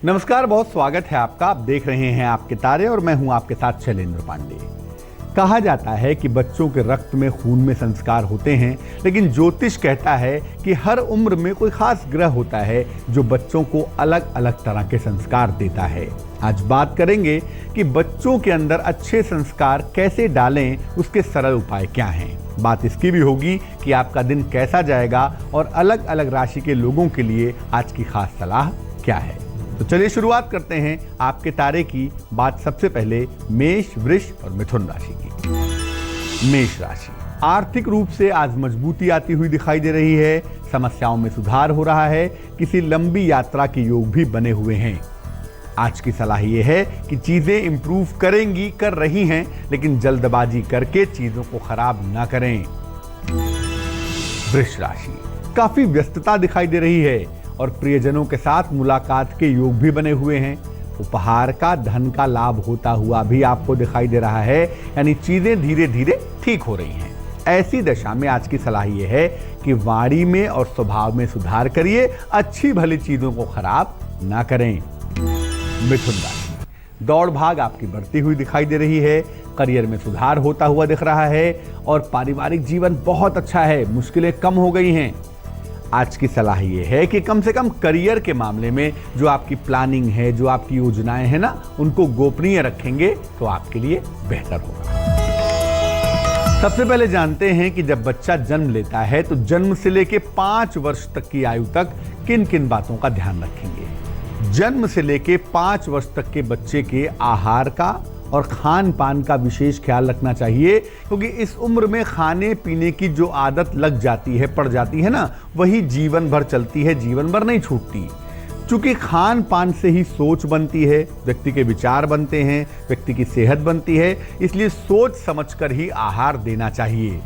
नमस्कार, बहुत स्वागत है आपका। आप देख रहे हैं आपके तारे और मैं हूं आपके साथ शैलेंद्र पांडे। कहा जाता है कि बच्चों के रक्त में खून में संस्कार होते हैं, लेकिन ज्योतिष कहता है कि हर उम्र में कोई खास ग्रह होता है जो बच्चों को अलग अलग तरह के संस्कार देता है। आज बात करेंगे कि बच्चों के अंदर अच्छे संस्कार कैसे डालें, उसके सरल उपाय क्या हैं। बात इसकी भी होगी कि आपका दिन कैसा जाएगा और अलग अलग राशि के लोगों के लिए आज की खास सलाह क्या है। तो चलिए शुरुआत करते हैं आपके तारे की। बात सबसे पहले मेष, वृष और मिथुन राशि की। मेष राशि, आर्थिक रूप से आज मजबूती आती हुई दिखाई दे रही है। समस्याओं में सुधार हो रहा है। किसी लंबी यात्रा के योग भी बने हुए हैं। आज की सलाह यह है कि चीजें इंप्रूव कर रही हैं, लेकिन जल्दबाजी करके चीजों को खराब ना करें। वृष राशि, काफी व्यस्तता दिखाई दे रही है और प्रियजनों के साथ मुलाकात के योग भी बने हुए हैं। उपहार का, धन का लाभ होता हुआ भी आपको दिखाई दे रहा है, यानी चीजें धीरे धीरे ठीक हो रही हैं। ऐसी दशा में आज की सलाह यह है कि वाणी में और स्वभाव में सुधार करिए, अच्छी भली चीजों को खराब ना करें। मिथुन राशि, दौड़ भाग आपकी बढ़ती हुई दिखाई दे रही है। करियर में सुधार होता हुआ दिख रहा है और पारिवारिक जीवन बहुत अच्छा है। मुश्किलें कम हो गई हैं। आज की सलाह ये है कि कम से कम करियर के मामले में जो आपकी प्लानिंग है, जो आपकी योजनाएं हैं ना, उनको गोपनीय रखेंगे तो आपके लिए बेहतर होगा। सबसे पहले जानते हैं कि जब बच्चा जन्म लेता है तो जन्म से लेके 5 वर्ष तक की आयु तक किन किन बातों का ध्यान रखेंगे। जन्म से लेके 5 वर्ष तक के बच्चे के आहार का और खान पान का विशेष ख्याल रखना चाहिए, क्योंकि इस उम्र में खाने पीने की जो आदत लग जाती है, पड़ जाती है ना, वही जीवन भर चलती है, जीवन भर नहीं छूटती। चूंकि खान पान से ही सोच बनती है, व्यक्ति के विचार बनते हैं, व्यक्ति की सेहत बनती है, इसलिए सोच समझकर ही आहार देना चाहिए।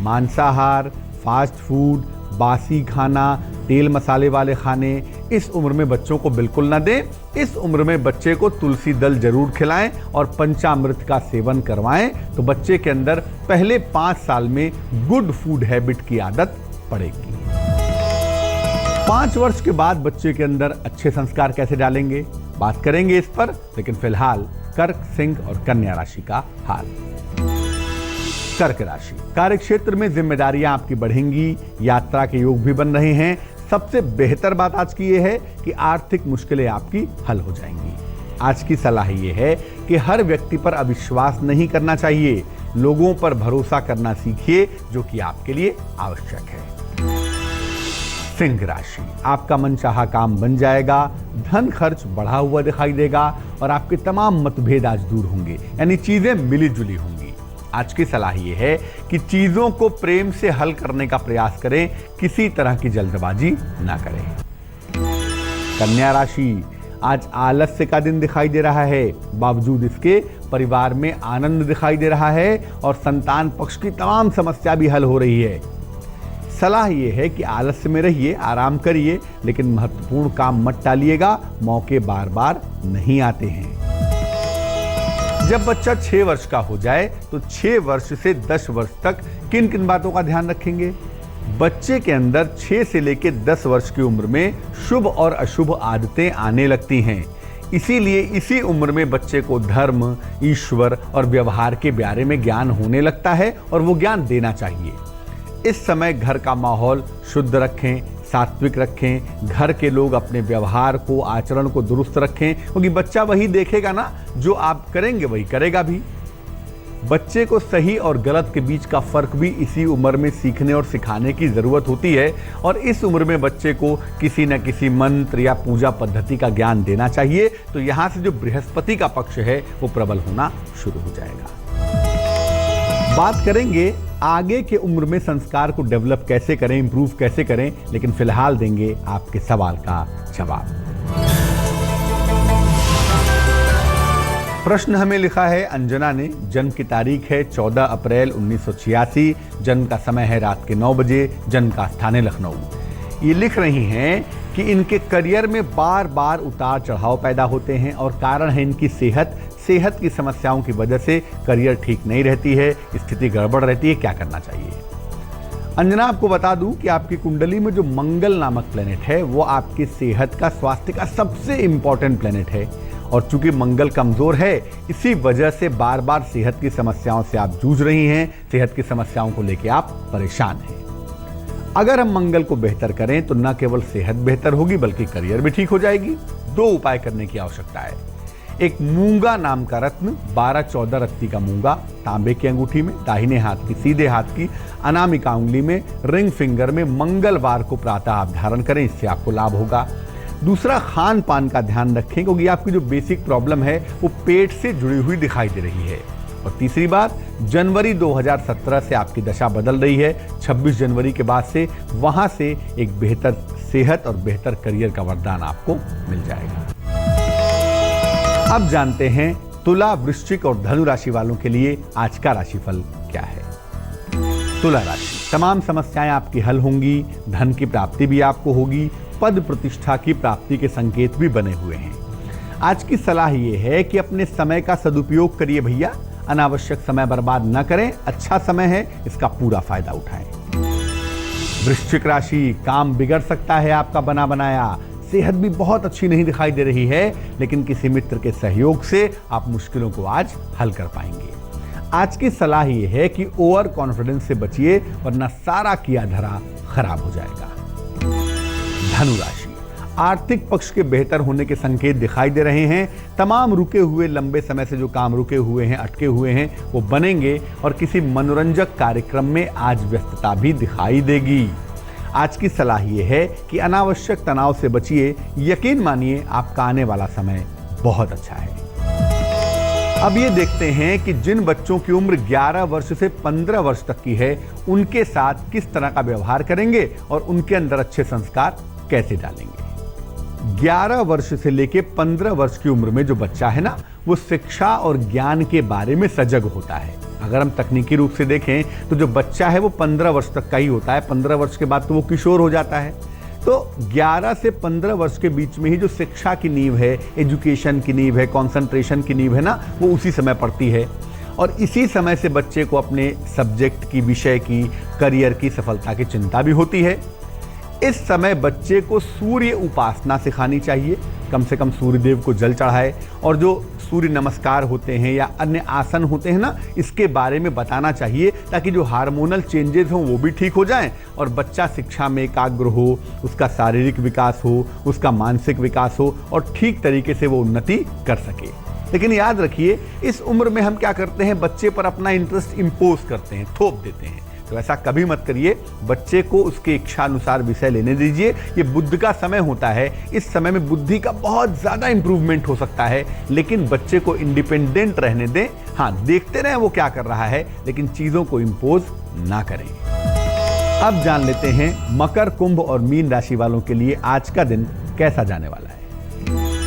मांसाहार, फास्ट फूड, बासी खाना, तेल मसाले वाले खाने इस उम्र में बच्चों को बिल्कुल ना दें। इस उम्र में बच्चे को तुलसी दल जरूर खिलाएं और पंचामृत का सेवन करवाएं, तो बच्चे के अंदर पहले 5 साल में गुड फूड हैबिट की आदत पड़ेगी। 5 वर्ष के बाद बच्चे के अंदर अच्छे संस्कार कैसे डालेंगे, बात करेंगे इस पर, लेकिन फिलहाल कर्क, सिंह और कन्या राशि का हाल। कर्क राशि, कार्य क्षेत्र में जिम्मेदारियां आपकी बढ़ेंगी। यात्रा के योग भी बन रहे हैं। सबसे बेहतर बात आज की यह है कि आर्थिक मुश्किलें आपकी हल हो जाएंगी। आज की सलाह यह है कि हर व्यक्ति पर अविश्वास नहीं करना चाहिए। लोगों पर भरोसा करना सीखिए, जो कि आपके लिए आवश्यक है। सिंह राशि, आपका मनचाहा काम बन जाएगा। धन खर्च बढ़ा हुआ दिखाई देगा और आपके तमाम मतभेद आज दूर होंगे, यानी चीजें मिली जुली होंगी। आज की सलाह यह है कि चीजों को प्रेम से हल करने का प्रयास करें, किसी तरह की जल्दबाजी ना करें। कन्या राशि, आज आलस्य का दिन दिखाई दे रहा है। बावजूद इसके परिवार में आनंद दिखाई दे रहा है और संतान पक्ष की तमाम समस्या भी हल हो रही है। सलाह यह है कि आलस्य में रहिए, आराम करिए, लेकिन महत्वपूर्ण काम मत टालिएगा। मौके बार बार नहीं आते हैं। जब बच्चा 6 वर्ष का हो जाए तो 6 वर्ष से 10 वर्ष तक किन किन बातों का ध्यान रखेंगे। बच्चे के अंदर 6 से लेकर 10 वर्ष की उम्र में शुभ और अशुभ आदतें आने लगती हैं। इसीलिए इसी उम्र में बच्चे को धर्म, ईश्वर और व्यवहार के बारे में ज्ञान होने लगता है और वो ज्ञान देना चाहिए। इस समय घर का माहौल शुद्ध रखें, सात्विक रखें। घर के लोग अपने व्यवहार को, आचरण को दुरुस्त रखें, क्योंकि बच्चा वही देखेगा ना, जो आप करेंगे वही करेगा भी। बच्चे को सही और गलत के बीच का फर्क भी इसी उम्र में सीखने और सिखाने की जरूरत होती है और इस उम्र में बच्चे को किसी न किसी मंत्र या पूजा पद्धति का ज्ञान देना चाहिए। तो यहाँ से जो बृहस्पति का पक्ष है वो प्रबल होना शुरू हो जाएगा। बात करेंगे आगे के उम्र में संस्कार को डेवलप कैसे करें, इंप्रूव कैसे करें, लेकिन फिलहाल देंगे आपके सवाल का जवाब। प्रश्न हमें लिखा है अंजना ने। जन्म की तारीख है 14 अप्रैल 1986। जन्म का समय है रात के 9 बजे। जन्म का स्थान है लखनऊ। ये लिख रही हैं कि इनके करियर में बार बार उतार चढ़ाव पैदा होते हैं और कारण है इनकी सेहत की समस्याओं की वजह से करियर ठीक नहीं रहती है, स्थिति गड़बड़ रहती है। क्या करना चाहिए? अंजना, आपको बता दूं कि आपकी कुंडली में जो मंगल नामक प्लेनेट है वो आपकी सेहत का, स्वास्थ्य का सबसे इंपॉर्टेंट प्लेनेट है। और चूंकि मंगल कमजोर है, इसी वजह से बार बार सेहत की समस्याओं से आप जूझ रही हैं, सेहत की समस्याओं को लेकर आप परेशान हैं। अगर हम मंगल को बेहतर करें तो न केवल सेहत बेहतर होगी बल्कि करियर भी ठीक हो जाएगी। 2 उपाय करने की आवश्यकता है। एक मूंगा नाम का रत्न, 12-14 रत्ती का मूंगा, तांबे की अंगूठी में, दाहिने हाथ की, सीधे हाथ की अनामिका उंगली में, रिंग फिंगर में मंगलवार को प्रातः आप धारण करें, इससे आपको लाभ होगा। दूसरा, खान पान का ध्यान रखें क्योंकि आपकी जो बेसिक प्रॉब्लम है वो पेट से जुड़ी हुई दिखाई दे रही है। और तीसरी बात, जनवरी 2017 से आपकी दशा बदल रही है। 26 जनवरी के बाद से वहां से एक बेहतर सेहत और बेहतर करियर का वरदान आपको मिल जाएगा। अब जानते हैं तुला, वृश्चिक और धनु राशि वालों के लिए आज का राशिफल क्या है। तुला राशि, तमाम समस्याएं आपकी हल होंगी, धन की प्राप्ति भी आपको होगी, पद प्रतिष्ठा की प्राप्ति के संकेत भी बने हुए हैं। आज की सलाह यह है कि अपने समय का सदुपयोग करिए भैया, अनावश्यक समय बर्बाद न करें, अच्छा समय है, इसका पूरा फायदा उठाएं। वृश्चिक राशि, काम बिगड़ सकता है आपका बना बनाया, सेहत भी बहुत अच्छी नहीं दिखाई दे रही है, लेकिन किसी मित्र के सहयोग से आप मुश्किलों को आज हल कर पाएंगे। आज की सलाह यह है कि ओवर कॉन्फिडेंस से बचिए वरना सारा किया धरा खराब हो जाएगा। धनु राशि, आर्थिक पक्ष के बेहतर होने के संकेत दिखाई दे रहे हैं। तमाम रुके हुए, लंबे समय से जो काम रुके हुए हैं, अटके हुए हैं, वो बनेंगे और किसी मनोरंजक कार्यक्रम में आज व्यस्तता भी दिखाई देगी। आज की सलाह यह है कि अनावश्यक तनाव से बचिए, यकीन मानिए आपका आने वाला समय बहुत अच्छा है। अब ये देखते हैं कि जिन बच्चों की उम्र 11 वर्ष से 15 वर्ष तक की है, उनके साथ किस तरह का व्यवहार करेंगे और उनके अंदर अच्छे संस्कार कैसे डालेंगे। 11 वर्ष से लेके 15 वर्ष की उम्र में जो बच्चा है ना, वो शिक्षा और ज्ञान के बारे में सजग होता है। अगर हम तकनीकी रूप से देखें तो जो बच्चा है वो 15 वर्ष तक का ही होता है, 15 वर्ष के बाद तो वो किशोर हो जाता है। तो 11 से 15 वर्ष के बीच में ही जो शिक्षा की नींव है, एजुकेशन की नींव है, कंसंट्रेशन की नींव है ना, वो उसी समय पड़ती है। और इसी समय से बच्चे को अपने सब्जेक्ट की, विषय की, करियर की सफलता की चिंता भी होती है। इस समय बच्चे को सूर्य उपासना सिखानी चाहिए, कम से कम सूर्यदेव को जल चढ़ाए, और जो सूर्य नमस्कार होते हैं या अन्य आसन होते हैं ना, इसके बारे में बताना चाहिए ताकि जो हार्मोनल चेंजेस हों वो भी ठीक हो जाएं और बच्चा शिक्षा में एकाग्र हो, उसका शारीरिक विकास हो, उसका मानसिक विकास हो और ठीक तरीके से वो उन्नति कर सके। लेकिन याद रखिए, इस उम्र में हम क्या करते हैं, बच्चे पर अपना इंटरेस्ट इंपोज करते हैं, थोप देते हैं। तो ऐसा कभी मत करिए, बच्चे को उसके इच्छा अनुसार विषय लेने दीजिए। ये बुद्ध का समय होता है, इस समय में बुद्धि का बहुत ज्यादा इंप्रूवमेंट हो सकता है, लेकिन बच्चे को इंडिपेंडेंट रहने दें। हाँ, देखते रहें वो क्या कर रहा है, लेकिन चीजों को इंपोज ना करें। अब जान लेते हैं मकर, कुंभ और मीन राशि वालों के लिए आज का दिन कैसा जाने वाला है।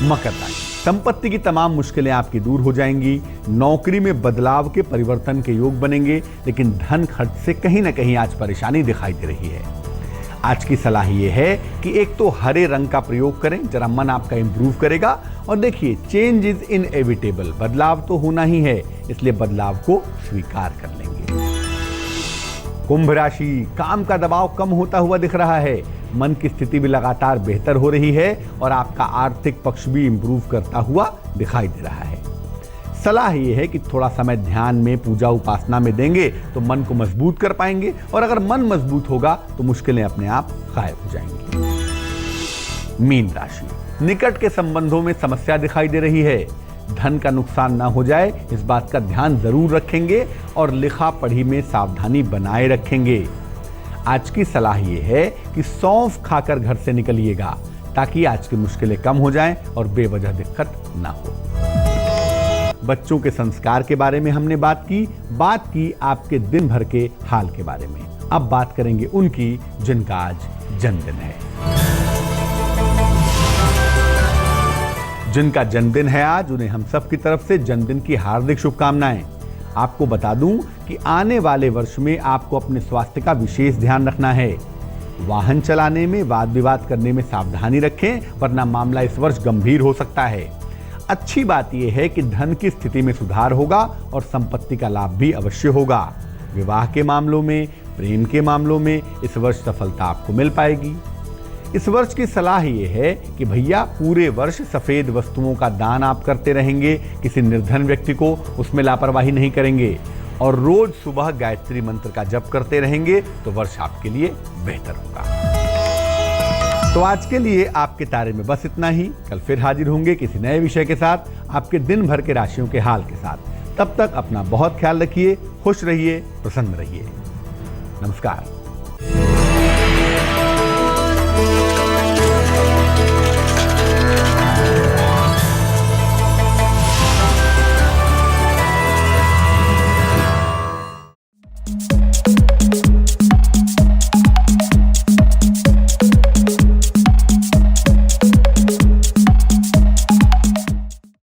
मकर राशि, संपत्ति की तमाम मुश्किलें आपकी दूर हो जाएंगी, नौकरी में बदलाव के, परिवर्तन के योग बनेंगे, लेकिन धन खर्च से कहीं ना कहीं आज परेशानी दिखाई दे रही है। आज की सलाह यह है कि एक तो हरे रंग का प्रयोग करें, जरा मन आपका इंप्रूव करेगा। और देखिए, चेंज इज इनएविटेबल, बदलाव तो होना ही है, इसलिए बदलाव को स्वीकार कर लेंगे। कुंभ राशि, काम का दबाव कम होता हुआ दिख रहा है, मन की स्थिति भी लगातार बेहतर हो रही है और आपका आर्थिक पक्ष भी इंप्रूव करता हुआ दिखाई दे रहा है। सलाह यह है कि थोड़ा समय ध्यान में, पूजा उपासना में देंगे तो मन को मजबूत कर पाएंगे, और अगर मन मजबूत होगा तो मुश्किलें अपने आप गायब हो जाएंगी। मीन राशि, निकट के संबंधों में समस्या दिखाई दे रही है, धन का नुकसान ना हो जाए इस बात का ध्यान जरूर रखेंगे और लिखा पढ़ी में सावधानी बनाए रखेंगे। आज की सलाह यह है कि सौंफ खाकर घर से निकलिएगा ताकि आज की मुश्किलें कम हो जाएं और बेवजह दिक्कत ना हो। बच्चों के संस्कार के बारे में हमने बात की आपके दिन भर के हाल के बारे में। अब बात करेंगे उनकी जिनका आज जन्मदिन है। जिनका जन्मदिन है आज, उन्हें हम सब की तरफ से जन्मदिन की हार्दिक शुभकामनाएं। आपको बता दूं कि आने वाले वर्ष में आपको अपने स्वास्थ्य का विशेष ध्यान रखना है। वाहन चलाने में, वाद विवाद करने में सावधानी रखें, वरना मामला इस वर्ष गंभीर हो सकता है। अच्छी बात यह है कि धन की स्थिति में सुधार होगा और संपत्ति का लाभ भी अवश्य होगा। विवाह के मामलों में, प्रेम के मामलों में इस वर्ष सफलता आपको मिल पाएगी। इस वर्ष की सलाह ये है कि भैया पूरे वर्ष सफेद वस्तुओं का दान आप करते रहेंगे, किसी निर्धन व्यक्ति को उसमें लापरवाही नहीं करेंगे और रोज सुबह गायत्री मंत्र का जप करते रहेंगे तो वर्ष आपके लिए बेहतर होगा। तो आज के लिए आपके तारे में बस इतना ही। कल फिर हाजिर होंगे किसी नए विषय के साथ, आपके दिन भर के राशियों के हाल के साथ। तब तक अपना बहुत ख्याल रखिए, खुश रहिए, प्रसन्न रहिए। नमस्कार।